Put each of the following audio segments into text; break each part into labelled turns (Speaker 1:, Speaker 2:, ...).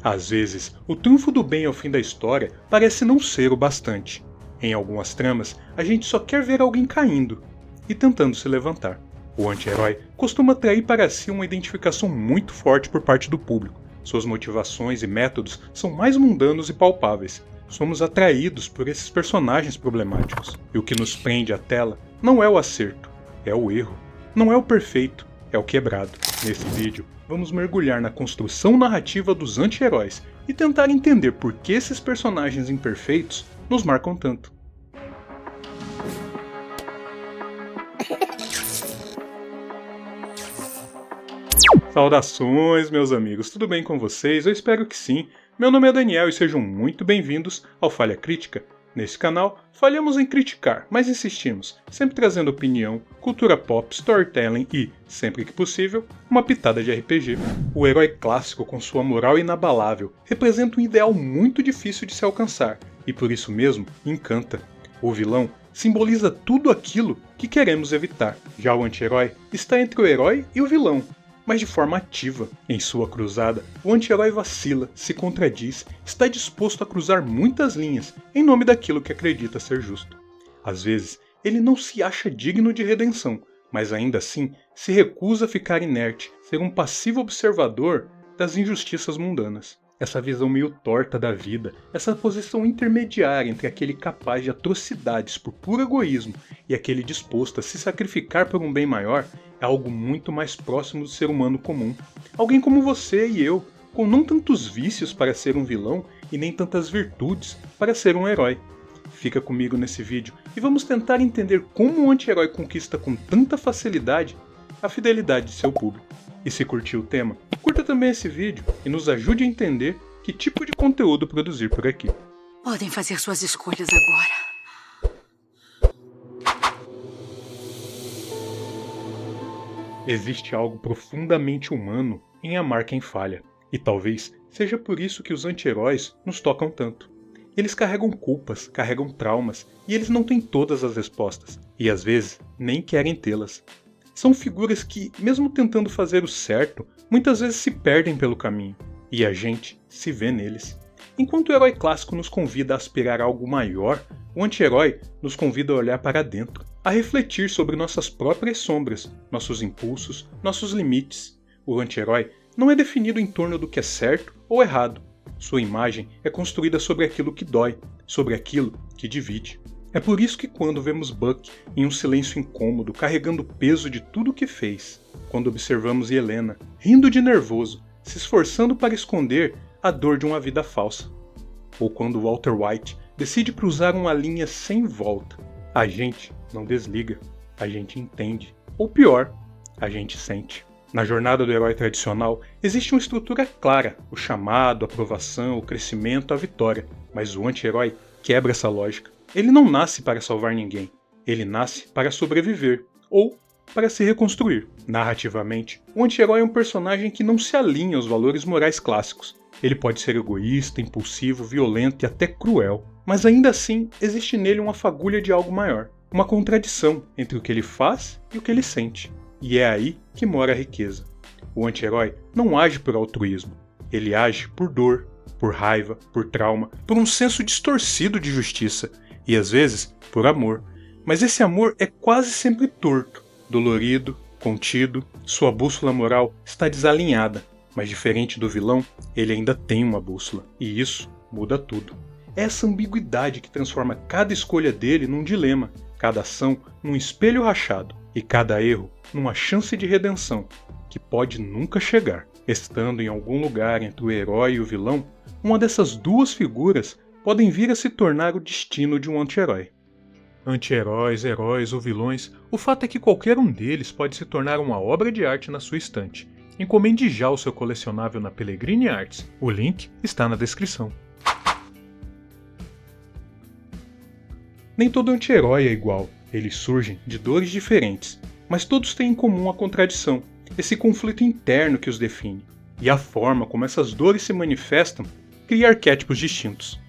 Speaker 1: Às vezes, o triunfo do bem ao fim da história parece não ser o bastante. Em algumas tramas, a gente só quer ver alguém caindo e tentando se levantar. O anti-herói costuma atrair para si uma identificação muito forte por parte do público. Suas motivações e métodos são mais mundanos e palpáveis. Somos atraídos por esses personagens problemáticos. E o que nos prende à tela não é o acerto, é o erro. Não é o perfeito, é o quebrado. Nesse vídeo, vamos mergulhar na construção narrativa dos anti-heróis e tentar entender por que esses personagens imperfeitos nos marcam tanto. Saudações, meus amigos, tudo bem com vocês? Eu espero que sim. Meu nome é Daniel e sejam muito bem-vindos ao Falha Crítica. Nesse canal, falhamos em criticar, mas insistimos, sempre trazendo opinião, cultura pop, storytelling e, sempre que possível, uma pitada de RPG. O herói clássico, com sua moral inabalável, representa um ideal muito difícil de se alcançar, e por isso mesmo, encanta. O vilão simboliza tudo aquilo que queremos evitar. Já o anti-herói está entre o herói e o vilão, mas de forma ativa. Em sua cruzada, o anti-herói vacila, se contradiz, está disposto a cruzar muitas linhas em nome daquilo que acredita ser justo. Às vezes, ele não se acha digno de redenção, mas ainda assim se recusa a ficar inerte, ser um passivo observador das injustiças mundanas. Essa visão meio torta da vida, essa posição intermediária entre aquele capaz de atrocidades por puro egoísmo e aquele disposto a se sacrificar por um bem maior, é algo muito mais próximo do ser humano comum. Alguém como você e eu, com não tantos vícios para ser um vilão e nem tantas virtudes para ser um herói. Fica comigo nesse vídeo e vamos tentar entender como um anti-herói conquista com tanta facilidade a fidelidade de seu público. E se curtiu o tema, curta também esse vídeo e nos ajude a entender que tipo de conteúdo produzir por aqui.
Speaker 2: Podem fazer suas escolhas agora.
Speaker 1: Existe algo profundamente humano em amar quem falha, e talvez seja por isso que os anti-heróis nos tocam tanto. Eles carregam culpas, carregam traumas, e eles não têm todas as respostas, e às vezes nem querem tê-las. São figuras que, mesmo tentando fazer o certo, muitas vezes se perdem pelo caminho, e a gente se vê neles. Enquanto o herói clássico nos convida a aspirar a algo maior, o anti-herói nos convida a olhar para dentro, a refletir sobre nossas próprias sombras, nossos impulsos, nossos limites. O anti-herói não é definido em torno do que é certo ou errado. Sua imagem é construída sobre aquilo que dói, sobre aquilo que divide. É por isso que quando vemos Buck em um silêncio incômodo, carregando o peso de tudo o que fez, quando observamos Helena rindo de nervoso, se esforçando para esconder a dor de uma vida falsa, ou quando Walter White decide cruzar uma linha sem volta, a gente não desliga, a gente entende, ou pior, a gente sente. Na jornada do herói tradicional, existe uma estrutura clara, o chamado, a aprovação, o crescimento, a vitória, mas o anti-herói quebra essa lógica. Ele não nasce para salvar ninguém, ele nasce para sobreviver, ou para se reconstruir. Narrativamente, o anti-herói é um personagem que não se alinha aos valores morais clássicos. Ele pode ser egoísta, impulsivo, violento e até cruel, mas ainda assim existe nele uma fagulha de algo maior, uma contradição entre o que ele faz e o que ele sente. E é aí que mora a riqueza. O anti-herói não age por altruísmo, ele age por dor, por raiva, por trauma, por um senso distorcido de justiça, e às vezes por amor. Mas esse amor é quase sempre torto, dolorido, contido, sua bússola moral está desalinhada, mas diferente do vilão, ele ainda tem uma bússola, e isso muda tudo. É essa ambiguidade que transforma cada escolha dele num dilema, cada ação num espelho rachado, e cada erro numa chance de redenção, que pode nunca chegar. Estando em algum lugar entre o herói e o vilão, uma dessas duas figuras podem vir a se tornar o destino de um anti-herói. Anti-heróis, heróis ou vilões, o fato é que qualquer um deles pode se tornar uma obra de arte na sua estante. Encomende já o seu colecionável na Pellegrini Arts, o link está na descrição. Nem todo anti-herói é igual, eles surgem de dores diferentes, mas todos têm em comum a contradição, esse conflito interno que os define, e a forma como essas dores se manifestam cria arquétipos distintos.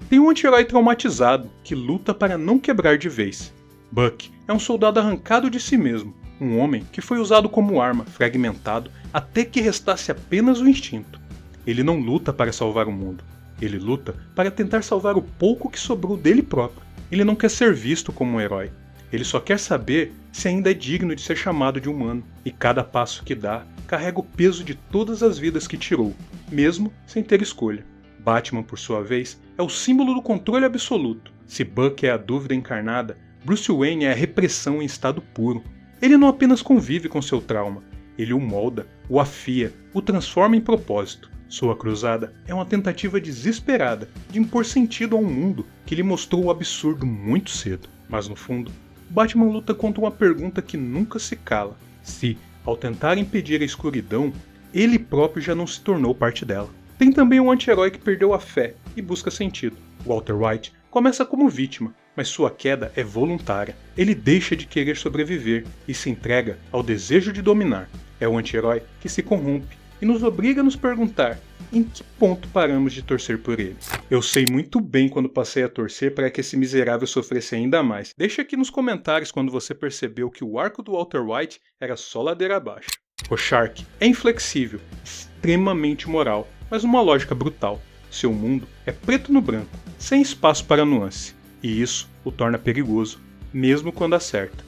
Speaker 1: Tem um anti-herói traumatizado, que luta para não quebrar de vez. Buck é um soldado arrancado de si mesmo, um homem que foi usado como arma, fragmentado, até que restasse apenas o instinto. Ele não luta para salvar o mundo. Ele luta para tentar salvar o pouco que sobrou dele próprio. Ele não quer ser visto como um herói. Ele só quer saber se ainda é digno de ser chamado de humano. E cada passo que dá carrega o peso de todas as vidas que tirou, mesmo sem ter escolha. Batman, por sua vez, é o símbolo do controle absoluto. Se Buck é a dúvida encarnada, Bruce Wayne é a repressão em estado puro. Ele não apenas convive com seu trauma, ele o molda, o afia, o transforma em propósito. Sua cruzada é uma tentativa desesperada de impor sentido a um mundo que lhe mostrou o absurdo muito cedo. Mas no fundo, Batman luta contra uma pergunta que nunca se cala: se, ao tentar impedir a escuridão, ele próprio já não se tornou parte dela. Tem também um anti-herói que perdeu a fé e busca sentido. Walter White começa como vítima, mas sua queda é voluntária. Ele deixa de querer sobreviver e se entrega ao desejo de dominar. É o anti-herói que se corrompe e nos obriga a nos perguntar em que ponto paramos de torcer por ele. Eu sei muito bem quando passei a torcer para que esse miserável sofresse ainda mais. Deixa aqui nos comentários quando você percebeu que o arco do Walter White era só ladeira abaixo. Rorschach é inflexível, extremamente moral, mas numa lógica brutal. Seu mundo é preto no branco, sem espaço para nuance, e isso o torna perigoso, mesmo quando acerta.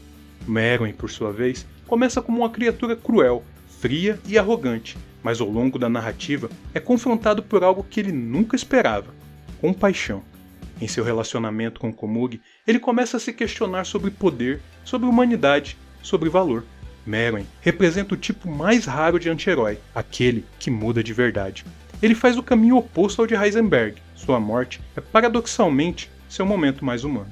Speaker 1: Merwin, por sua vez, começa como uma criatura cruel, fria e arrogante, mas ao longo da narrativa é confrontado por algo que ele nunca esperava: compaixão. Em seu relacionamento com Komug, ele começa a se questionar sobre poder, sobre humanidade, sobre valor. Merwin representa o tipo mais raro de anti-herói, aquele que muda de verdade. Ele faz o caminho oposto ao de Heisenberg. Sua morte é paradoxalmente seu momento mais humano.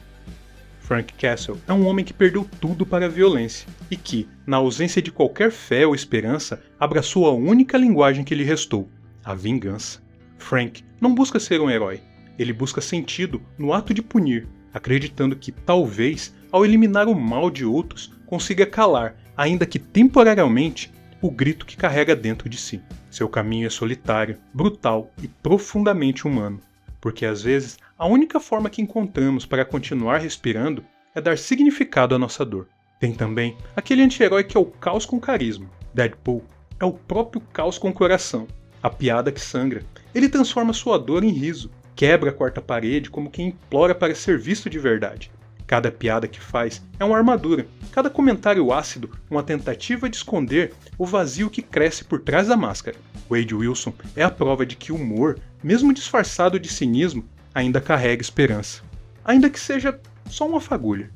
Speaker 1: Frank Castle é um homem que perdeu tudo para a violência e que, na ausência de qualquer fé ou esperança, abraçou a única linguagem que lhe restou: a vingança. Frank não busca ser um herói, ele busca sentido no ato de punir, acreditando que, talvez, ao eliminar o mal de outros, consiga calar, ainda que temporariamente, o grito que carrega dentro de si. Seu caminho é solitário, brutal e profundamente humano, porque às vezes a única forma que encontramos para continuar respirando é dar significado à nossa dor. Tem também aquele anti-herói que é o caos com carisma. Deadpool é o próprio caos com coração, a piada que sangra. Ele transforma sua dor em riso, quebra a quarta parede como quem implora para ser visto de verdade. Cada piada que faz é uma armadura, cada comentário ácido uma tentativa de esconder o vazio que cresce por trás da máscara. Wade Wilson é a prova de que o humor, mesmo disfarçado de cinismo, ainda carrega esperança, ainda que seja só uma fagulha.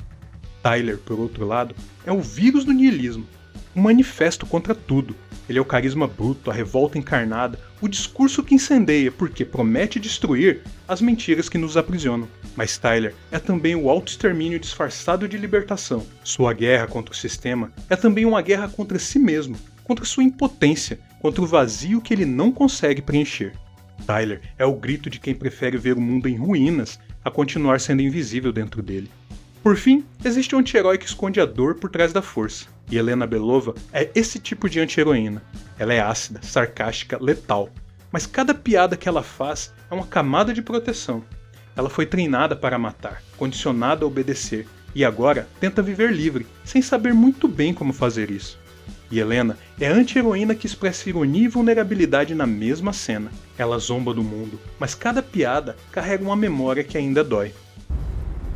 Speaker 1: Tyler, por outro lado, é o vírus do niilismo, um manifesto contra tudo. Ele é o carisma bruto, a revolta encarnada, o discurso que incendeia porque promete destruir as mentiras que nos aprisionam. Mas Tyler é também o auto-extermínio disfarçado de libertação. Sua guerra contra o sistema é também uma guerra contra si mesmo, contra sua impotência, contra o vazio que ele não consegue preencher. Tyler é o grito de quem prefere ver o mundo em ruínas a continuar sendo invisível dentro dele. Por fim, existe um anti-herói que esconde a dor por trás da força, e Helena Belova é esse tipo de anti-heroína. Ela é ácida, sarcástica, letal, mas cada piada que ela faz é uma camada de proteção. Ela foi treinada para matar, condicionada a obedecer, e agora tenta viver livre, sem saber muito bem como fazer isso. E Helena é a anti-heroína que expressa ironia e vulnerabilidade na mesma cena. Ela zomba do mundo, mas cada piada carrega uma memória que ainda dói.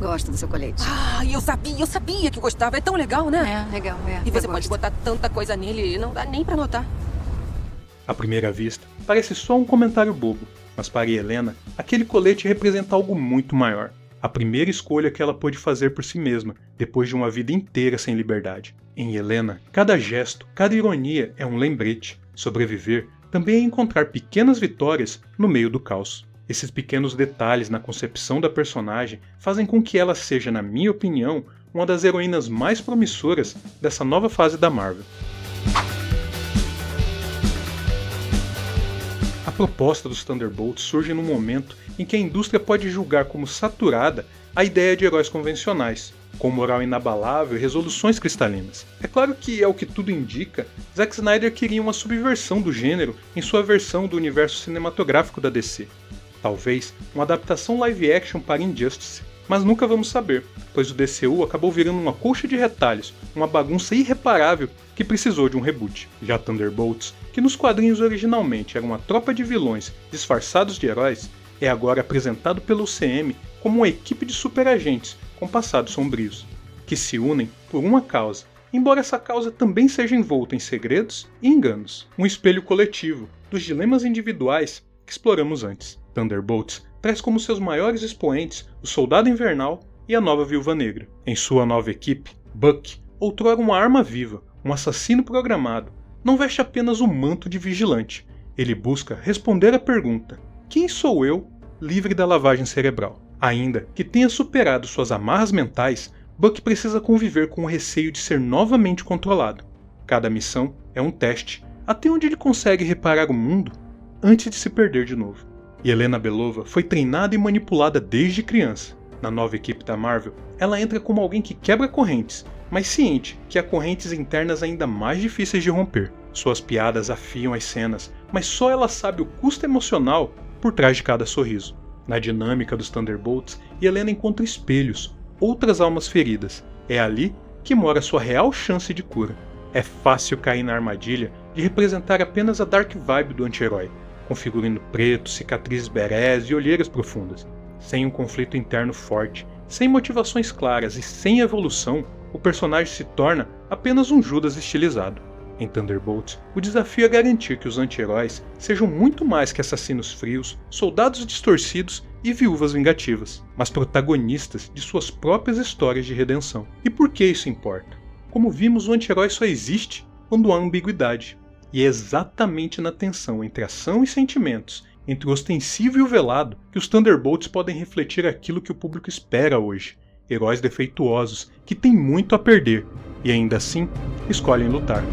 Speaker 2: Gosto do seu colete.
Speaker 3: Ah, eu sabia que gostava. É tão legal, né?
Speaker 2: É, legal, é.
Speaker 3: E você
Speaker 2: eu
Speaker 3: pode
Speaker 2: gosto.
Speaker 3: botar tanta coisa nele e não dá nem pra notar.
Speaker 1: À primeira vista, parece só um comentário bobo, mas para Helena, aquele colete representa algo muito maior. A primeira escolha que ela pôde fazer por si mesma, depois de uma vida inteira sem liberdade. Em Helena, cada gesto, cada ironia é um lembrete. Sobreviver também é encontrar pequenas vitórias no meio do caos. Esses pequenos detalhes na concepção da personagem fazem com que ela seja, na minha opinião, uma das heroínas mais promissoras dessa nova fase da Marvel. A proposta dos Thunderbolts surge num momento em que a indústria pode julgar como saturada a ideia de heróis convencionais, com moral inabalável e resoluções cristalinas. É claro que, ao que tudo indica, Zack Snyder queria uma subversão do gênero em sua versão do universo cinematográfico da DC. Talvez uma adaptação live action para Injustice, mas nunca vamos saber, pois o DCU acabou virando uma colcha de retalhos, uma bagunça irreparável que precisou de um reboot. Já Thunderbolts, que nos quadrinhos originalmente era uma tropa de vilões disfarçados de heróis, é agora apresentado pelo UCM como uma equipe de superagentes com passados sombrios, que se unem por uma causa, embora essa causa também seja envolta em segredos e enganos. Um espelho coletivo dos dilemas individuais que exploramos antes. Thunderbolts traz como seus maiores expoentes o Soldado Invernal e a nova Viúva Negra. Em sua nova equipe, Buck, outrora uma arma viva, um assassino programado, não veste apenas o manto de vigilante. Ele busca responder à pergunta: quem sou eu, livre da lavagem cerebral? Ainda que tenha superado suas amarras mentais, Buck precisa conviver com o receio de ser novamente controlado. Cada missão é um teste, até onde ele consegue reparar o mundo antes de se perder de novo. Yelena Belova foi treinada e manipulada desde criança. Na nova equipe da Marvel, ela entra como alguém que quebra correntes, mas ciente que há correntes internas ainda mais difíceis de romper. Suas piadas afiam as cenas, mas só ela sabe o custo emocional por trás de cada sorriso. Na dinâmica dos Thunderbolts, Yelena encontra espelhos, outras almas feridas. É ali que mora sua real chance de cura. É fácil cair na armadilha de representar apenas a dark vibe do anti-herói, com figurino preto, cicatrizes berés e olheiras profundas. Sem um conflito interno forte, sem motivações claras e sem evolução, o personagem se torna apenas um Judas estilizado. Em Thunderbolts, o desafio é garantir que os anti-heróis sejam muito mais que assassinos frios, soldados distorcidos e viúvas vingativas, mas protagonistas de suas próprias histórias de redenção. E por que isso importa? Como vimos, o anti-herói só existe quando há ambiguidade. E é exatamente na tensão entre ação e sentimentos, entre o ostensivo e o velado, que os Thunderbolts podem refletir aquilo que o público espera hoje. Heróis defeituosos, que têm muito a perder, e ainda assim, escolhem lutar.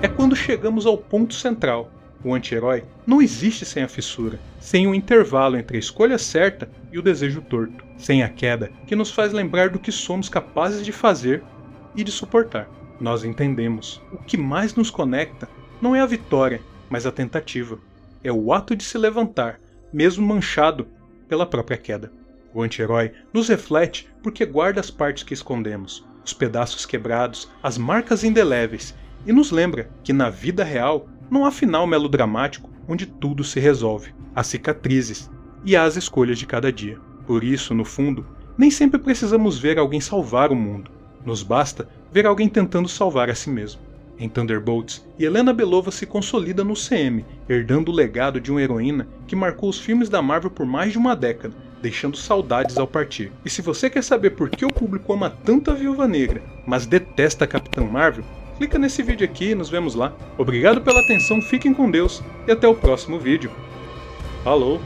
Speaker 1: É quando chegamos ao ponto central. O anti-herói não existe sem a fissura, sem o intervalo entre a escolha certa e o desejo torto, sem a queda que nos faz lembrar do que somos capazes de fazer e de suportar. Nós entendemos, o que mais nos conecta não é a vitória, mas a tentativa. É o ato de se levantar, mesmo manchado pela própria queda. O anti-herói nos reflete porque guarda as partes que escondemos, os pedaços quebrados, as marcas indeléveis, e nos lembra que na vida real não há final melodramático onde tudo se resolve. Há cicatrizes e há as escolhas de cada dia. Por isso, no fundo, nem sempre precisamos ver alguém salvar o mundo. Nos basta ver alguém tentando salvar a si mesmo. Em Thunderbolts, Yelena Belova se consolida no CM, herdando o legado de uma heroína que marcou os filmes da Marvel por mais de uma década, deixando saudades ao partir. E se você quer saber por que o público ama tanto a Viúva Negra, mas detesta a Capitã Marvel, clica nesse vídeo aqui e nos vemos lá. Obrigado pela atenção, fiquem com Deus e até o próximo vídeo. Falou!